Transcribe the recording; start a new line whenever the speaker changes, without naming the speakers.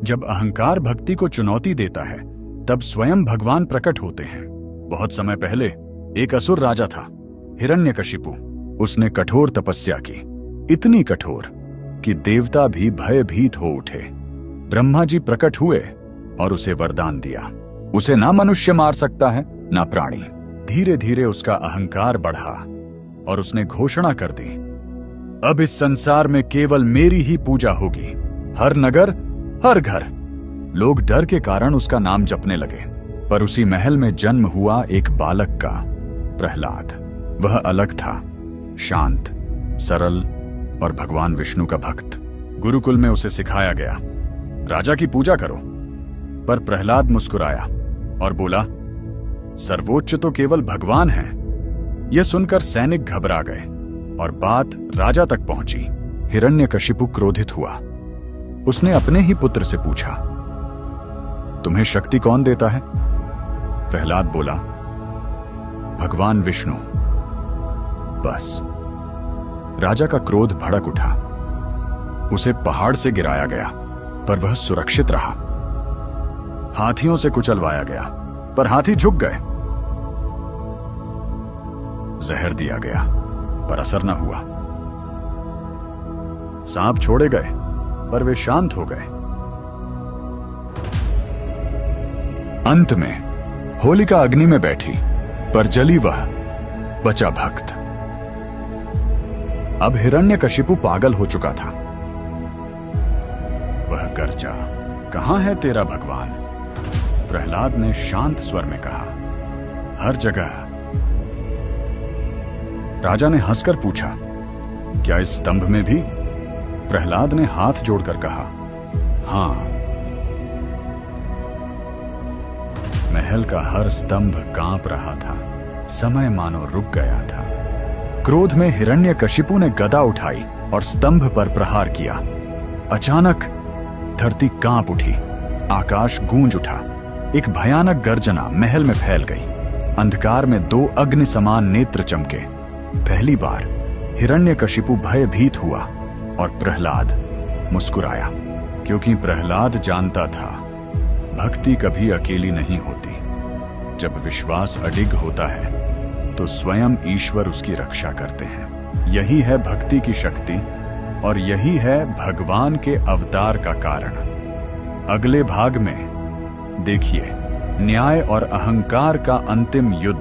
जब अहंकार भक्ति को चुनौती देता है तब स्वयं भगवान प्रकट होते हैं। बहुत समय पहले एक असुर राजा था, हिरण्यकशिपु। उसने कठोर तपस्या की, इतनी कठोर कि देवता भी भयभीत हो उठे। ब्रह्मा जी प्रकट हुए और उसे वरदान दिया। उसे ना मनुष्य मार सकता है ना प्राणी। धीरे धीरे उसका अहंकार बढ़ा और उसने घोषणा कर दी, अब इस संसार में केवल मेरी ही पूजा होगी। हर नगर, हर घर। लोग डर के कारण उसका नाम जपने लगे। पर उसी महल में जन्म हुआ एक बालक का, प्रहलाद। वह अलग था, शांत, सरल और भगवान विष्णु का भक्त। गुरुकुल में उसे सिखाया गया, राजा की पूजा करो। पर प्रहलाद मुस्कुराया और बोला, सर्वोच्च तो केवल भगवान है। यह सुनकर सैनिक घबरा गए और बात राजा तक पहुंची। हिरण्यकशिपु क्रोधित हुआ। उसने अपने ही पुत्र से पूछा, तुम्हें शक्ति कौन देता है? प्रहलाद बोला, भगवान विष्णु। बस राजा का क्रोध भड़क उठा। उसे पहाड़ से गिराया गया, पर वह सुरक्षित रहा। हाथियों से कुचलवाया गया, पर हाथी झुक गए। जहर दिया गया, पर असर न हुआ। सांप छोड़े गए, पर वे शांत हो गए। अंत में होलिका अग्नि में बैठी, पर जली वह, बचा भक्त। अब हिरण्यकशिपु पागल हो चुका था। वह गर्जा, कहां है तेरा भगवान? प्रहलाद ने शांत स्वर में कहा, हर जगह। राजा ने हंसकर पूछा, क्या इस स्तंभ में भी? प्रहलाद ने हाथ जोड़कर कहा, हां। महल का हर स्तंभ कांप रहा था, समय मानो रुक गया था। क्रोध में हिरण्यकशिपु ने गदा उठाई और स्तंभ पर प्रहार किया। अचानक धरती कांप उठी, आकाश गूंज उठा। एक भयानक गर्जना महल में फैल गई। अंधकार में दो अग्नि समान नेत्र चमके। पहली बार हिरण्यकशिपु भयभीत हुआ और प्रहलाद मुस्कुराया, क्योंकि प्रहलाद जानता था भक्ति कभी अकेली नहीं होती। जब विश्वास अडिग होता है तो स्वयं ईश्वर उसकी रक्षा करते हैं। यही है भक्ति की शक्ति और यही है भगवान के अवतार का कारण। अगले भाग में देखिए न्याय और अहंकार का अंतिम युद्ध।